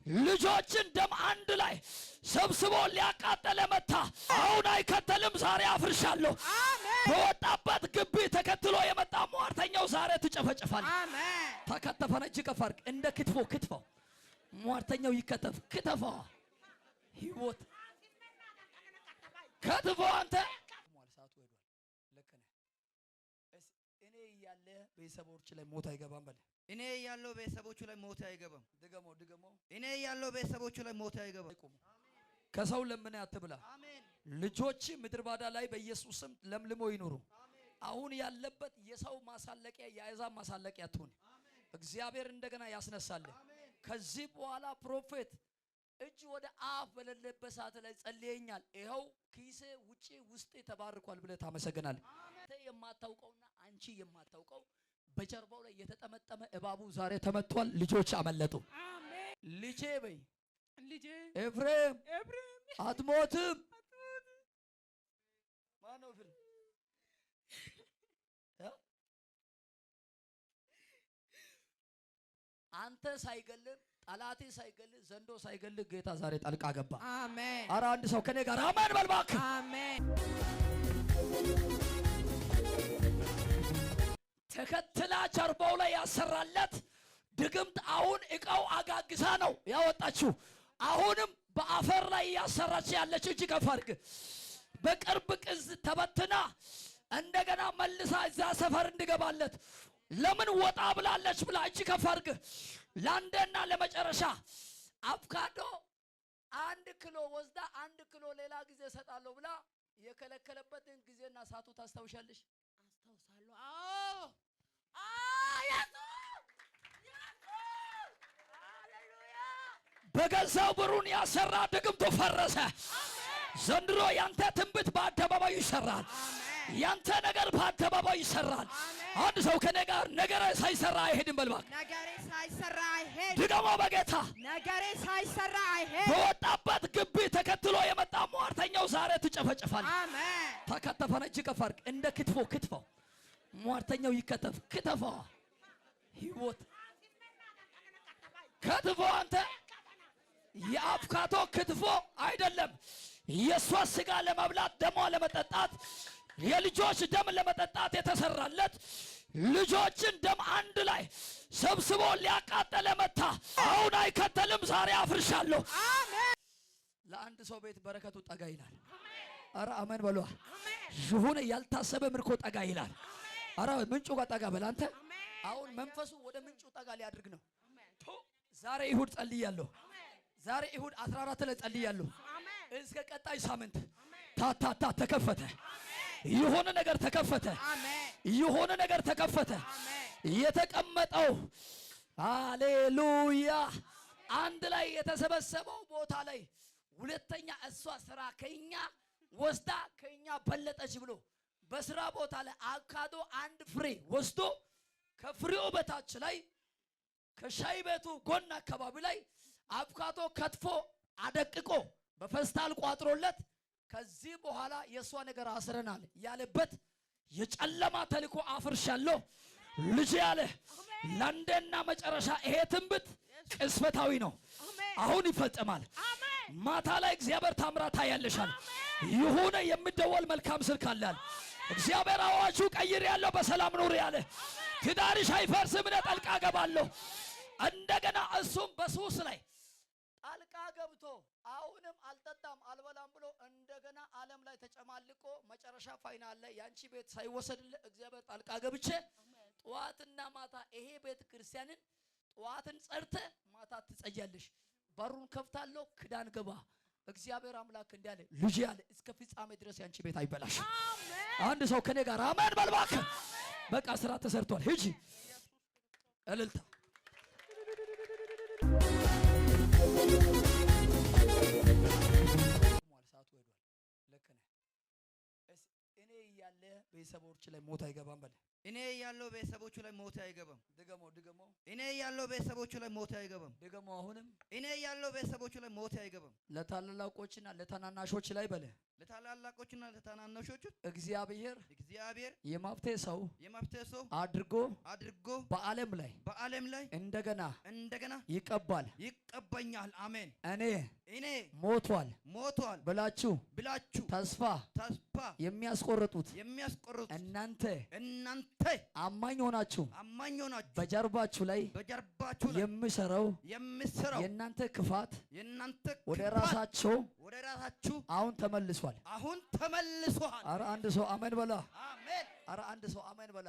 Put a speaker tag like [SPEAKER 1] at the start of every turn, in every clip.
[SPEAKER 1] ልጆችን ደም አንድ ላይ ሰብስቦ ሊያቃጠለ መታ። አሁን አይከተልም። ዛሬ አፍርሻለሁ።
[SPEAKER 2] አሜን።
[SPEAKER 1] በወጣበት ግቢ ተከትሎ የመጣ ሟርተኛው ዛሬ ትጨፈጨፋል።
[SPEAKER 2] አሜን።
[SPEAKER 1] ተከተፈነ እጅ ከፋርቅ እንደ ክትፎ ክትፈው። ሟርተኛው ይከተፍ። ክትፈው ህይወት ክትፈው አንተ ሰዓቱ ሄዷል። ልክ ነህ። እኔ እያለ ቤተሰቦች ላይ ሞት አይገባም በለ።
[SPEAKER 3] እኔ ያለው ቤተሰቦቹ ላይ ሞት አይገባም።
[SPEAKER 1] ድገሞ
[SPEAKER 3] እኔ ያለው ቤተሰቦቹ ላይ ሞት አይገባም።
[SPEAKER 1] ከሰው ለምን አትብላ።
[SPEAKER 3] አሜን።
[SPEAKER 1] ልጆች ምድር ባዳ ላይ በኢየሱስ ስም ለምልሞ ይኑሩ። አሁን ያለበት የሰው ማሳለቂያ የአሕዛብ ማሳለቂያ ትሁን። እግዚአብሔር እንደገና ያስነሳል። ከዚህ በኋላ ፕሮፌት እጅ ወደ አፍ በሌለበት ሰዓት ላይ ጸልየኛል። ይኸው ኪሴ ውጪ ውስጤ ተባርኳል ብለህ ታመሰግናለህ። አንተ የማታውቀውና አንቺ የማታውቀው በጀርባው ላይ የተጠመጠመ እባቡ ዛሬ ተመቷል። ልጆች አመለጡ።
[SPEAKER 2] አሜን።
[SPEAKER 1] ልጄ በይ
[SPEAKER 2] ልጄ
[SPEAKER 1] ኤፍሬም
[SPEAKER 2] ኤፍሬም
[SPEAKER 1] አትሞትም። ማነው ፍል አንተ ሳይገልም ጠላቴ ሳይገልህ ዘንዶ ሳይገልህ ጌታ ዛሬ ጣልቃ ገባ።
[SPEAKER 2] አሜን።
[SPEAKER 1] ኧረ አንድ ሰው ከኔ ጋር አሜን በል እባክህ።
[SPEAKER 2] አሜን።
[SPEAKER 1] ተከትላ ጀርባው ላይ ያሰራለት ድግምት አሁን እቃው አጋግሳ ነው ያወጣችው። አሁንም በአፈር ላይ ያሰራች ያለች እጅ ከፍ አድርግ። በቅርብ ቅዝ ተበትና እንደገና መልሳ እዛ ሰፈር እንድገባለት ለምን ወጣ ብላለች ብላ እጅ ከፍ አድርግ። ለአንዴና ለመጨረሻ አቮካዶ 1 ኪሎ ወስዳ 1 ኪሎ ሌላ ጊዜ እሰጣለሁ ብላ የከለከለበትን ጊዜና ሰዓቱ ታስታውሻለሽ?
[SPEAKER 2] አስታውሳለሁ። አዎ ኢየሱስ ሃሌሉያ።
[SPEAKER 1] በገዛው ብሩን ያሰራ ድግምቱ ፈረሰ። ዘንድሮ ያንተ ትንቢት በአደባባይ ይሰራል። ያንተ ነገር በአደባባይ ይሰራል። አንድ ሰው ከኔ ጋር ነገሬ ሳይሰራ አይሄድም በልባክ።
[SPEAKER 2] ነገሬ ሳይሰራ አይሄድ።
[SPEAKER 1] ድገሞ በጌታ
[SPEAKER 2] ነገሬ ሳይሰራ አይሄድ።
[SPEAKER 1] በወጣበት ግቢ ተከትሎ የመጣ ሟርተኛው ዛሬ ትጨፈጨፋል።
[SPEAKER 2] አሜን።
[SPEAKER 1] ተከተፈነ እጅ ከፋርቅ እንደ ክትፎ ክትፈው። ሟርተኛው ይከተፍ። ክትፈው ህይወት ክትፎ አንተ የአቮካዶ ክትፎ አይደለም። የሷ ስጋ ለመብላት ደሟ ለመጠጣት የልጆች ደም ለመጠጣት የተሰራለት ልጆችን ደም አንድ ላይ ሰብስቦ ሊያቃጠለ መታ። አሁን አይከተልም። ዛሬ አፍርሻለሁ።
[SPEAKER 2] አሜን።
[SPEAKER 1] ለአንድ ሰው ቤት በረከቱ ጠጋ ይላል። አረ አሜን በሏ። ይሁን ያልታሰበ ምርኮ ጠጋ ይላል። አረ ምንጩ ጋር ጠጋ በል አንተ። አሁን መንፈሱ ወደ ምንጩ ጠጋ ሊያድርግ ነው። ዛሬ ይሁድ ጸልያለሁ። ዛሬ ይሁድ 14 ላይ ጸልያለሁ። እስከ ቀጣይ ሳምንት ታታታ ተከፈተ። የሆነ ነገር ተከፈተ። የሆነ ነገር ተከፈተ። የተቀመጠው ሃሌሉያ አንድ ላይ የተሰበሰበው ቦታ ላይ ሁለተኛ እሷ ስራ ከኛ ወስዳ ከኛ በለጠች ብሎ በስራ ቦታ ላይ አቮካዶ 1 ፍሬ ወስዶ ከፍሬው በታች ላይ ከሻይ ቤቱ ጎን አካባቢ ላይ አቮካዶ ከትፎ አደቅቆ በፌስታል ቋጥሮለት ከዚህ በኋላ የሷ ነገር አስረናል ያለበት የጨለማ ተልኮ አፍርሻለሁ ልጅ ያለ ለአንዴና መጨረሻ ይሄ ትንቢት ቅስፈታዊ ነው። አሁን ይፈጸማል። ማታ ላይ እግዚአብሔር ታምራት ያለሻል። ይሁን የሚደወል መልካም ስልክ አላል። እግዚአብሔር አዋጁ ቀይር ያለው በሰላም ኑር ያለ ትዳርሽ አይፈርስም። እኔ ጣልቃ ገባለሁ። እንደገና እሱም በሱስ ላይ ጣልቃ ገብቶ አሁንም አልጠጣም አልበላም ብሎ እንደገና ዓለም ላይ ተጨማልቆ መጨረሻ ፋይናል ላይ ያንቺ ቤት ሳይወሰድልህ እግዚአብሔር ጣልቃ ገብቼ ጠዋትና ማታ ይሄ ቤተ ክርስቲያንን ጠዋትን ጸርተ ማታ ትጸያለሽ። በሩን ከፍታለሁ። ክዳን ገባ። እግዚአብሔር አምላክ እንዲያለ ልጅ ያለ እስከ ፍጻሜ ድረስ ያንቺ ቤት አይበላሽ። አንድ ሰው ከኔ ጋር አሜን በልባክ። በቃ ስራ ተሰርቷል። ሂጂ እልልታ ሰዓቱ ሄዷል። ልክ ነህ። እኔ እያለ ቤተሰቦች ላይ ሞት አይገባም በለ።
[SPEAKER 3] እኔ ያለው ቤተሰቦቹ ላይ ሞት አይገባም።
[SPEAKER 1] ድገሞ
[SPEAKER 3] እኔ ያለው ቤተሰቦቹ ላይ ሞት አይገባም።
[SPEAKER 1] ድገሞ። አሁንም
[SPEAKER 3] እኔ ያለው ቤተሰቦቹ ላይ ሞት አይገባም።
[SPEAKER 1] ለታላላቆችና ለታናናሾች ላይ በለ
[SPEAKER 3] ለታላላቆችና ለታናናሾቹ
[SPEAKER 1] እግዚአብሔር የመፍትሔ ሰው አድርጎ በዓለም ላይ እንደገና
[SPEAKER 3] ይቀባኛል። አሜን።
[SPEAKER 1] እኔ ሞቷል ብላችሁ ተስፋ የሚያስቆርጡት እናንተ አማኝ ሆናችሁ በጀርባችሁ ላይ የምሰራው የእናንተ ክፋት ወደ ራሳችሁ አሁን ተመልሷል። አረ አንድ ሰው አሜን በላ። አረ አንድ ሰው አሜን በላ።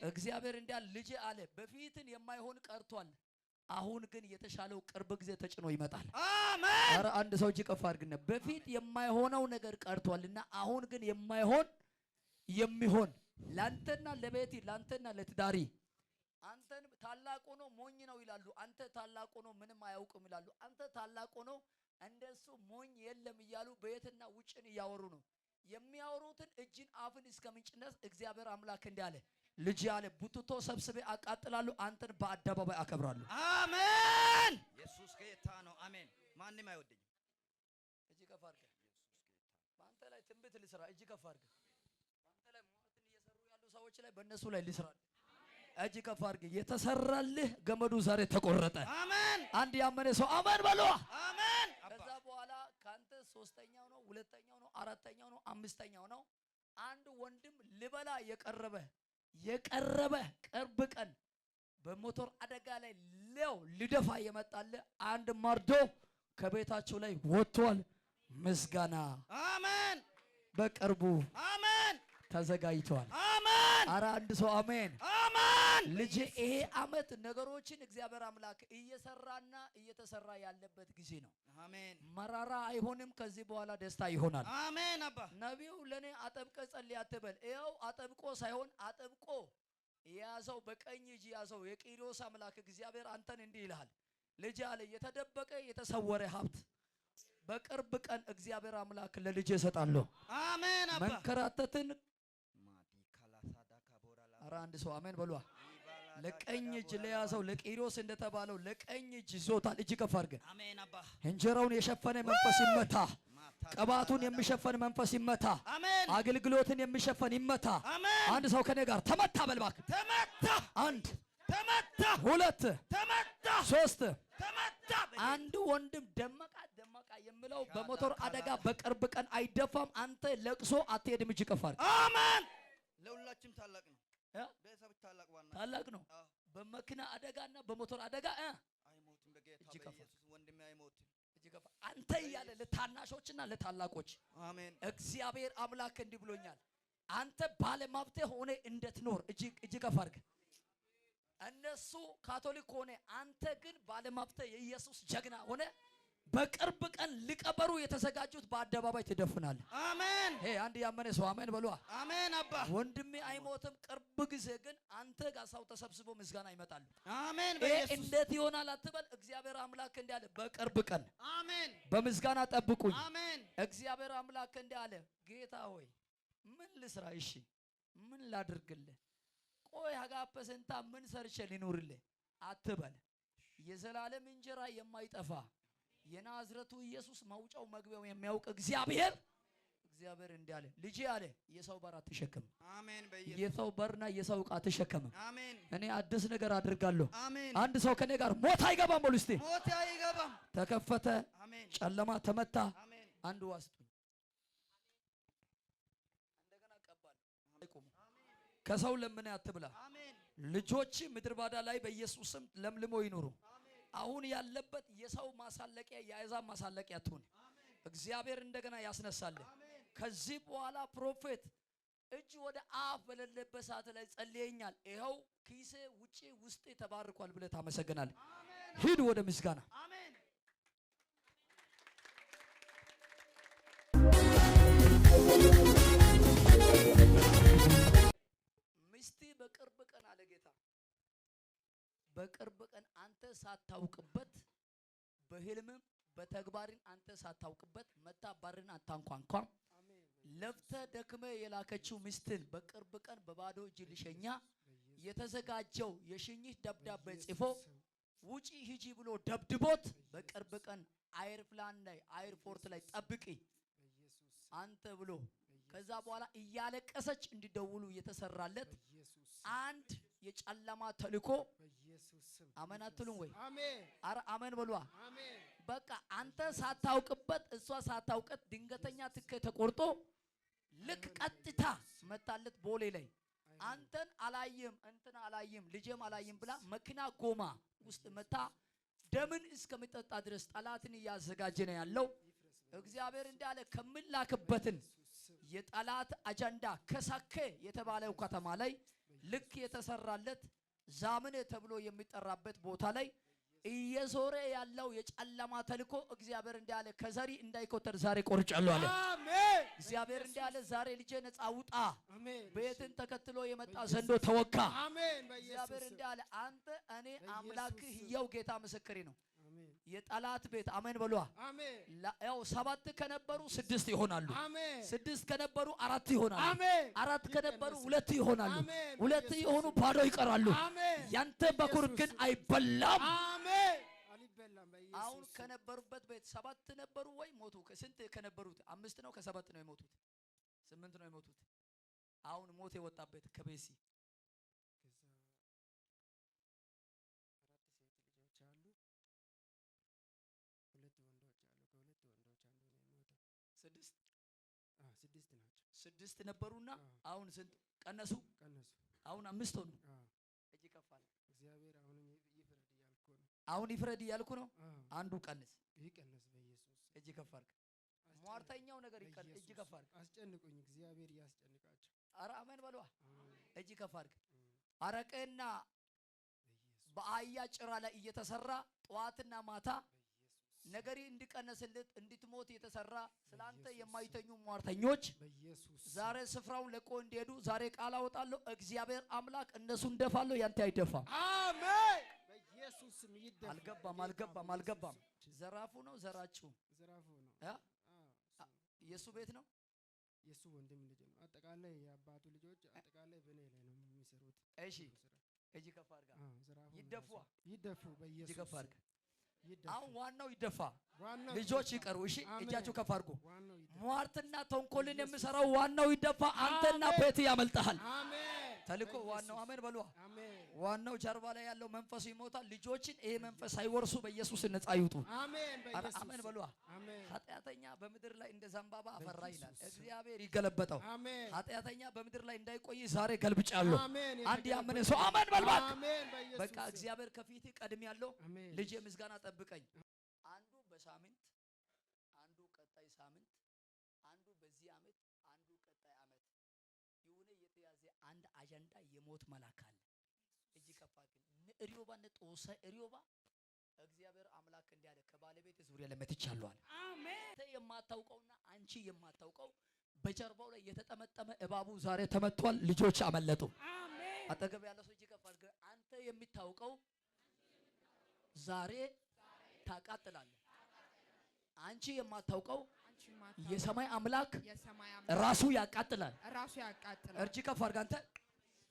[SPEAKER 1] እግዚአብሔር እንዲያል ልጄ አለ በፊትን የማይሆን ቀርቷል፣ አሁን ግን የተሻለው ቅርብ ጊዜ ተጭኖ ይመጣል። አሜን። አረ አንድ ሰው እጅ ከፍ አድርግና በፊት የማይሆነው ነገር ቀርቷልና አሁን ግን የሚሆን ላንተና ለቤቲ ላንተና ለትዳሪ አንተን ታላቅ ሆኖ ሞኝ ነው ይላሉ። አንተ ታላቅ ሆኖ ምንም አያውቅም ይላሉ። አንተ ታላቅ ሆኖ እንደሱ ሞኝ የለም እያሉ በየትና ውጭን እያወሩ ነው የሚያወሩትን። እጅን አፍን እስከምንጭነስ እግዚአብሔር አምላክ እንዲያለ ልጅ ያለ ቡትቶ ሰብስቤ አቃጥላለሁ፣ አንተን በአደባባይ አከብራለሁ።
[SPEAKER 3] አሜን። ኢየሱስ ጌታ ነው። አሜን። ማንንም አይወደኝም።
[SPEAKER 1] እጅ ከፍ አድርገህ በአንተ ላይ ትንቢት ልስራ። እጅ ከፍ አድርገህ በአንተ ላይ ሟርትን እየሰሩ ያሉ ሰዎች ላይ በእነሱ ላይ ልስራ። እጅ ከፍ አድርገህ የተሰራልህ ገመዱ ዛሬ ተቆረጠ። አሜን። አንድ ያመነ ሰው አሜን በሉ። አሜን። ከዛ በኋላ ካንተ ሶስተኛው ነው፣ ሁለተኛው ነው፣ አራተኛው ነው፣ አምስተኛው ነው። አንድ ወንድም ልበላ የቀረበ ቅርብ ቀን በሞተር አደጋ ላይ ልደፋ የመጣለ አንድ መርዶ ከቤታቸው ላይ ወጥቷል። ምስጋና አሜን። በቅርቡ አሜን ተዘጋጅቷል። አሜን። አረ አንድ ሰው አሜን አሜን። ልጅ ይሄ አመት ነገሮችን እግዚአብሔር አምላክ እየሰራና እየተሰራ ያለበት ጊዜ ነው። አሜን። መራራ አይሆንም። ከዚህ በኋላ ደስታ ይሆናል። አሜን። አባ ነቢዩ ለኔ አጠብቀ ጸልይ አትበል። ይኸው አጠብቆ ሳይሆን አጠብቆ ያዘው በቀኝ እጅ ያዘው የቂሮስ አምላክ እግዚአብሔር አንተን እንዲህ ይልሃል ልጅ አለ የተደበቀ የተሰወረ ሀብት በቅርብ ቀን እግዚአብሔር አምላክ ለልጅ እሰጣለሁ። አሜን። አባ መንከራተትን አረ አንድ ሰው አሜን በሏ። ለቀኝ እጅ ለያዘው ለቂሮስ እንደተባለው ለቀኝ እጅ ይዞታል። እጅ ከፍ አድርገህ አሜን። አባ እንጀራውን የሸፈነ መንፈስ ይመታ፣ ቅባቱን የሚሸፈን መንፈስ ይመታ፣ አገልግሎትን የሚሸፈን ይመታ። አንድ ሰው ከኔ ጋር ተመታ በልባክ ተመታ። አንድ ተመታ፣ ሁለት ተመታ፣ ሶስት ተመታ። አንድ ወንድም ደመቃ የምለው በሞተር አደጋ በቅርብ ቀን አይደፋም። አንተ ለቅሶ አትሄድም። እጅ ከፍ አድርገህ አሜን።
[SPEAKER 3] ለሁላችንም ታላቅ ነው። ቤተሰብ
[SPEAKER 1] ታላቅ ነው። በመኪና አደጋና በሞተር አደጋ
[SPEAKER 3] አይሞትም። በጌታ በኢየሱስ ወንድሜ አይሞትም።
[SPEAKER 1] አንተ እያለ ለታናሾችና ለታላቆች አሜን። እግዚአብሔር አምላክ እንዲህ ብሎኛል። አንተ ባለመብት ሆነ እንድትኖር እጅ ከፍ አድርገህ እነሱ ካቶሊክ ሆነ አንተ ግን ባለመብት የኢየሱስ ጀግና ሆነ በቅርብ ቀን ሊቀበሩ የተዘጋጁት በአደባባይ ትደፍናለህ። አሜን። አንድ ያመነ ሰው አሜን በሏ። አሜን። አባ ወንድሜ አይሞትም። ቅርብ ጊዜ ግን አንተ ጋር ሰው ተሰብስቦ ምስጋና ይመጣል። አሜን። እንዴት ይሆናል አትበል። እግዚአብሔር አምላክ እንዲህ አለ በቅርብ ቀን አሜን በምስጋና ጠብቁኝ። አሜን። እግዚአብሔር አምላክ እንዲህ አለ ጌታ ሆይ ምን ልስራ? እሺ ምን ላድርግልህ? ቆይ አጋፐሰንታ ምን ሰርቼ ሊኖርልህ አትበል። የዘላለም እንጀራ የማይጠፋ የናዝረቱ ኢየሱስ መውጫው መግቢያው የሚያውቅ እግዚአብሔር እንዲህ አለ ልጄ አለ የሰው በር አትሸከም። አሜን። የሰው በርና የሰው ዕቃ አትሸከም። አሜን። እኔ አዲስ ነገር አድርጋለሁ። አሜን። አንድ ሰው ከኔ ጋር ሞት አይገባም በሉ እስቲ። ሞት አይገባም። ተከፈተ። አሜን። ጨለማ ተመታ። አሜን። አንድ ዋስጡኝ እንደገና ቀባል አይቆም። ከሰው ለምን አትብላ። አሜን። ልጆች ምድር ባዳ ላይ በኢየሱስ ስም ለምልሞ ይኖሩ። አሁን ያለበት የሰው ማሳለቂያ የአሕዛብ ማሳለቂያ አትሁን። እግዚአብሔር እንደገና ያስነሳል። ከዚህ በኋላ ፕሮፌት እጅ ወደ አፍ በሌለበት ሰዓት ላይ ጸልየኛል። ይኸው ኪሴ ውጪ ውስጥ ተባርኳል ብለህ ታመሰግናለህ። ሂድ ወደ ምስጋና። አሜን። ሚስቴ በቅርብ ቀን አለ ጌታ በቅርብ ቀን አንተ ሳታውቅበት በህልምም በተግባርን አንተ ሳታውቅበት መታ ባርን አታንኳንኳም ለፍተ ደክመ የላከችው ሚስትን በቅርብ ቀን በባዶ እጅ ልሸኛ የተዘጋጀው የሽኝት ደብዳቤ ጽፎ ውጪ ሂጂ ብሎ ደብድቦት በቅርብ ቀን አይርፕላን ላይ አይርፖርት ላይ ጠብቂ አንተ ብሎ ከዛ በኋላ እያለቀሰች እንዲደውሉ የተሰራለት አንድ የጨለማ ተልኮ አሜን አትሉም ወይ? አረ አሜን በሏ። በቃ አንተ ሳታውቅበት እሷ ሳታውቀት ድንገተኛ ትኬት ተቆርጦ ልክ ቀጥታ መታለት ቦሌ ላይ አንተን አላየም እንትን አላየም ልጄም አላየም ብላ መኪና ጎማ ውስጥ መታ ደምን እስከሚጠጣ ድረስ ጠላትን እያዘጋጀ ነው ያለው። እግዚአብሔር እንዳለ ከምላክበትን የጠላት አጀንዳ ከሳከ የተባለው ከተማ ላይ ልክ የተሰራለት ዛምኔ ተብሎ የሚጠራበት ቦታ ላይ እየዞረ ያለው የጨለማ ተልኮ እግዚአብሔር እንዳለ ከዘሪ እንዳይቆጠር ዛሬ ቆርጫለሁ አለ።
[SPEAKER 4] አሜን።
[SPEAKER 1] እግዚአብሔር እንዳለ ዛሬ ልጄ ነፃ ውጣ፣
[SPEAKER 4] አሜን።
[SPEAKER 1] ቤትን ተከትሎ የመጣ ዘንዶ ተወካ።
[SPEAKER 4] አሜን።
[SPEAKER 1] እግዚአብሔር እንዳለ አንተ እኔ አምላክህ ሕያው ጌታ ምስክሬ ነው። የጠላት ቤት አሜን በሏ።
[SPEAKER 4] አሜን።
[SPEAKER 1] ያው 7 ከነበሩ 6 ይሆናሉ።
[SPEAKER 4] አሜን።
[SPEAKER 1] 6 ከነበሩ 4 ይሆናሉ።
[SPEAKER 4] አሜን።
[SPEAKER 1] 4 ከነበሩ 2 ይሆናሉ።
[SPEAKER 4] አሜን።
[SPEAKER 1] 2 የሆኑ ባዶ ይቀራሉ።
[SPEAKER 4] አሜን።
[SPEAKER 1] ያንተ በኩር ግን አይበላም።
[SPEAKER 4] አሜን። አልበላም በኢየሱስ
[SPEAKER 1] አሁን ከነበሩበት ቤት 7 ነበሩ ወይ ሞቱ? ከስንት ከነበሩት 5 ነው ከ7 ነው የሞቱት? 8 ነው የሞቱት። አሁን ሞት የወጣበት ከቤሲ ስድስት ነበሩና አሁን ስንት ቀነሱ? አሁን 5 ሆኑ። እጅ ከፋለ
[SPEAKER 4] እግዚአብሔር አሁን ይፍረድ እያልኩ ነው።
[SPEAKER 1] አሁን ይፍረድ እያልኩ ነው። አንዱ ቀንስ
[SPEAKER 4] ይቀነስ በኢየሱስ
[SPEAKER 1] እጅ ከፋርክ ሟርተኛው ነገር ይቀንስ። እጅ ከፋርክ
[SPEAKER 4] አስጨንቁኝ እግዚአብሔር ያስጨንቃቸው።
[SPEAKER 1] አረ አሜን በሏ። እጅ ከፋርክ አረቄና በአህያ ጭራ ላይ እየተሰራ ጠዋትና ማታ ነገሪ እንዲቀነስልት እንድትሞት የተሰራ ስላንተ የማይተኙ ሟርተኞች ዛሬ ስፍራውን ለቆ እንዲሄዱ ዛሬ ቃል አወጣለሁ። እግዚአብሔር አምላክ እነሱን ደፋለሁ፣ ያንተ አይደፋም።
[SPEAKER 4] አሜን። በኢየሱስ ስም ይደፋ።
[SPEAKER 1] አልገባም። ዘራፉ ነው ዘራችሁ
[SPEAKER 4] ዘራፉ ነው።
[SPEAKER 1] የሱ ቤት ነው
[SPEAKER 4] የሱ ወንድም ልጅ ነው። አጠቃላይ የአባቱ ልጆች አጠቃላይ በኔ ላይ ነው የሚሰሩት።
[SPEAKER 1] እሺ እጅ ከፍ አድርጋ
[SPEAKER 4] ይደፉ በኢየሱስ
[SPEAKER 1] እጅ ከፍ አድርጋ።
[SPEAKER 4] ይደፉ።
[SPEAKER 1] አሁን ዋናው ይደፋ፣
[SPEAKER 4] ዋናው
[SPEAKER 1] ልጆች ይቀሩ። እሺ እጃችሁ ከፍ አድርጉ።
[SPEAKER 4] ዋናው ይደፋ።
[SPEAKER 1] ሟርትና ተንኮልን የሚሰራው ዋናው ይደፋ። አንተና ቤት ያመልጣል።
[SPEAKER 4] አሜን።
[SPEAKER 1] ተልኮ ዋናው አሜን በሏ።
[SPEAKER 4] አሜን።
[SPEAKER 1] ዋናው ጀርባ ላይ ያለው መንፈሱ ይሞታል። ልጆችን ይሄ መንፈስ ሳይወርሱ በኢየሱስ ነፃ ይውጡ።
[SPEAKER 4] አሜን። በኢየሱስ
[SPEAKER 1] አሜን በሏ።
[SPEAKER 4] አሜን።
[SPEAKER 1] ኃጢአተኛ በምድር ላይ እንደ ዘንባባ አፈራ ይላል እግዚአብሔር። ይገለበጠው።
[SPEAKER 4] አሜን።
[SPEAKER 1] ኃጢአተኛ በምድር ላይ እንዳይቆይ ዛሬ ገልብጫለሁ።
[SPEAKER 4] አሜን።
[SPEAKER 1] አንድ ያመነ ሰው አሜን በልባክ።
[SPEAKER 4] አሜን። በኢየሱስ
[SPEAKER 1] በቃ እግዚአብሔር ከፊት ቀድም ያለው
[SPEAKER 4] አሜን።
[SPEAKER 1] ልጅ ምስጋና ጠብቀኝ። አንዱ በሳምንት አንዱ ቀጣይ ሳምንት አንዱ በዚህ አመት አንዱ ቀጣይ አመት የሆነ የተያዘ አንድ አጀንዳ የሞት መልአክ አለ። እጅ ከፋክ ንሪዮባ ነጦሰ ሪዮባ እግዚአብሔር አምላክ እንዲያለ ከባለቤት ዙሪያ ለመትቻለሁ አለ።
[SPEAKER 2] አሜን።
[SPEAKER 1] አንተ የማታውቀውና አንቺ የማታውቀው በጀርባው ላይ የተጠመጠመ እባቡ ዛሬ ተመቷል። ልጆች አመለጡ።
[SPEAKER 2] አሜን።
[SPEAKER 1] አጠገብ ያለ ሰው እጅ ከፋክ አንተ የምታውቀው ዛሬ ታቃጥላለህ። አንቺ የማታውቀው የሰማይ አምላክ ራሱ ያቃጥላል። እርጅ ከፍ አድርግ።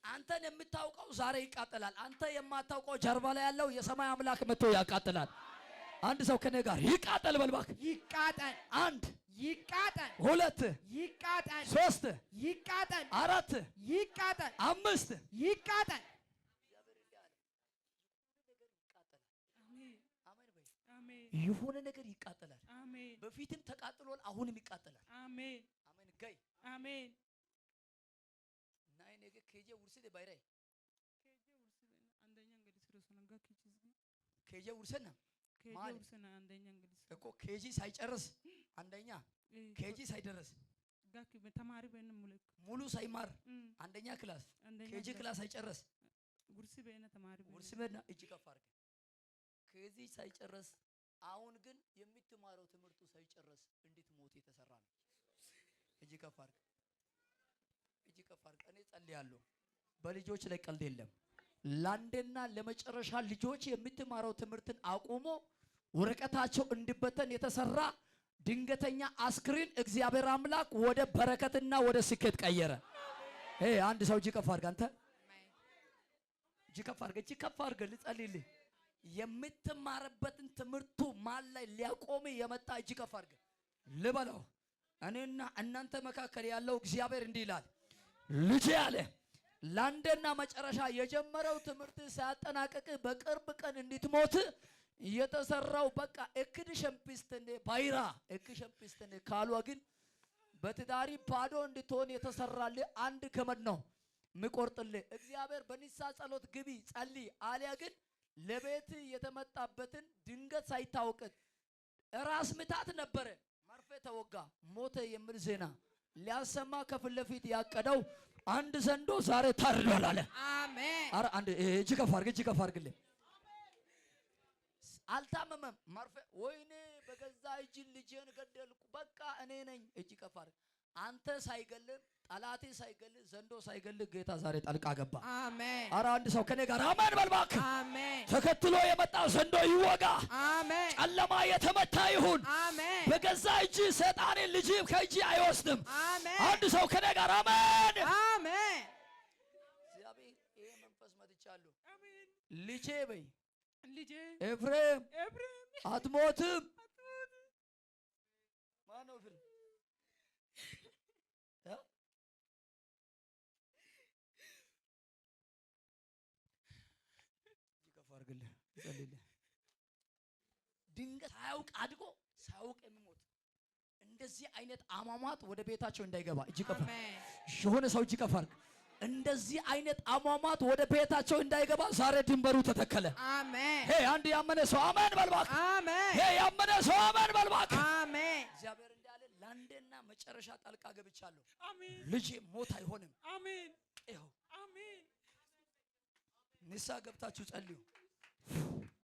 [SPEAKER 1] አንተን የምታውቀው ዛሬ ይቃጠላል። አንተ የማታውቀው ጀርባ ላይ ያለው የሰማይ አምላክ መጥቶ ያቃጥላል። አንድ ሰው ከኔ ጋር ይቃጠል በልባክ።
[SPEAKER 2] ይቃጠል።
[SPEAKER 1] አንድ
[SPEAKER 2] ይቃጠል።
[SPEAKER 1] 2
[SPEAKER 2] ይቃጠል።
[SPEAKER 1] 3
[SPEAKER 2] ይቃጠል።
[SPEAKER 1] 4
[SPEAKER 2] ይቃጠል።
[SPEAKER 1] 5
[SPEAKER 2] ይቃጠል።
[SPEAKER 1] የሆነ ነገር ይቃጠላል።
[SPEAKER 2] አሜን።
[SPEAKER 1] በፊትም ተቃጥሏል፣ አሁንም ይቃጠላል።
[SPEAKER 2] አሜን።
[SPEAKER 1] አሜን ገይ
[SPEAKER 2] አሜን።
[SPEAKER 1] ናይ ነገ ከጄ ውርሰደ ባይራይ ከጄ ውርሰና
[SPEAKER 2] አንደኛ
[SPEAKER 1] እኮ ኬጂ ሳይጨርስ አንደኛ ኬጂ ሳይደርስ
[SPEAKER 2] ተማሪ
[SPEAKER 1] ሙሉ ሳይማር አንደኛ ክላስ ኬጂ ክላስ ሳይጨርስ ጉርሲ በና እጅ ከፍ አድርገህ ከዚህ ሳይጨርስ አሁን ግን የምትማረው ትምህርቱ ሳይጨርስ እንድትሞት የተሰራ ነው። እጅ ከፍ አድርገህ እጅ ከፍ አድርገህ እኔ ጸልያለሁ። በልጆች ላይ ቀልድ የለም። ለአንዴና ለመጨረሻ ልጆች የምትማረው ትምህርትን አቁሞ ወረቀታቸው እንዲበተን የተሰራ ድንገተኛ አስክሬን እግዚአብሔር አምላክ ወደ በረከትና ወደ ስኬት ቀየረ። አንድ ሰው እጅ ከፍ አድርግ። አንተ እጅ ከፍ አድርግ፣ እጅ ከፍ አድርግ። ልጸልይልህ። የምትማርበትን ትምህርቱ ማን ላይ ሊያቆም የመጣ እጅ ከፍ አድርግ ልበለው። እኔና እናንተ መካከል ያለው እግዚአብሔር እንዲህ ይላል፣ ልጄ አለ ለአንዴና መጨረሻ የጀመረው ትምህርት ሳያጠናቀቅ በቅርብ ቀን እንድትሞት የተሰራው በቃ እክድ ሸምፒስተኔ ባይራ እክድ ሸምፒስተኔ ካሏ ግን በትዳሪ ባዶ እንድትሆን የተሰራልህ አንድ ገመድ ነው ምቆርጥልህ። እግዚአብሔር በንሳ ጸሎት ግቢ ጸልይ አሊያ ግን ለቤት የተመጣበትን ድንገት ሳይታወቅ ራስ ምታት ነበረ፣ መርፌ ተወጋ፣ ሞተ የሚል ዜና ሊያሰማ ከፊት ለፊት ያቀደው አንድ ዘንዶ ዛሬ ታርዷል አለ።
[SPEAKER 2] አሜን።
[SPEAKER 1] አረ አንድ እጅ ከፍ አድርግ፣ እጅ ከፍ አድርግልኝ። አልታመመም። መርፌ ወይኔ በገዛ እጅ ልጄን ገደልኩ፣ በቃ እኔ ነኝ። እጅ ከፍ አድርግ። አንተ ሳይገልህ ጠላቴ ሳይገልህ ዘንዶ ሳይገልህ ጌታ ዛሬ ጣልቃ ገባ።
[SPEAKER 2] አሜን።
[SPEAKER 1] አረ አንድ ሰው ከኔ ጋር አሜን በል እባክህ።
[SPEAKER 2] አሜን።
[SPEAKER 1] ተከትሎ የመጣው ዘንዶ ይወጋ።
[SPEAKER 2] አሜን።
[SPEAKER 1] ጨለማ የተመታ ይሁን።
[SPEAKER 2] አሜን።
[SPEAKER 1] በገዛ እጅ ሰይጣንን ልጅ ከእጅ አይወስድም።
[SPEAKER 2] አሜን።
[SPEAKER 1] አንድ ሰው ከኔ ጋር አሜን።
[SPEAKER 2] አሜን።
[SPEAKER 1] እግዚአብሔር ይሄ መንፈስ መጥቻለሁ።
[SPEAKER 2] አሜን።
[SPEAKER 1] ልጄ በይ
[SPEAKER 2] ልጄ
[SPEAKER 1] ኤፍሬም
[SPEAKER 2] ኤፍሬም
[SPEAKER 1] አትሞትም። ማነው ፍል ይከፋርግልህ ይጸልይልህ። ድንገት ሳያውቅ አድጎ ሳያውቅ የሚሞት እንደዚህ አይነት አሟሟት ወደ ቤታቸው እንዳይገባ እጅ ከፋ የሆነ ሰው እጅ ከፋርግ። እንደዚህ አይነት አሟሟት ወደ ቤታቸው እንዳይገባ ዛሬ ድንበሩ ተተከለ።
[SPEAKER 2] አሜን።
[SPEAKER 1] አንድ ያመነ ሰው አሜን በል እባክህ።
[SPEAKER 2] አሜን።
[SPEAKER 1] ያመነ ሰው አሜን በል እባክህ።
[SPEAKER 2] አሜን።
[SPEAKER 1] እግዚአብሔር እንዳለ ለአንዴና መጨረሻ ጣልቃ ገብቻለሁ።
[SPEAKER 2] አሜን።
[SPEAKER 1] ልጄ ሞት አይሆንም።
[SPEAKER 2] አሜን።
[SPEAKER 1] ይኸው
[SPEAKER 2] አሜን።
[SPEAKER 1] ንስሐ ገብታችሁ ጸልዩ።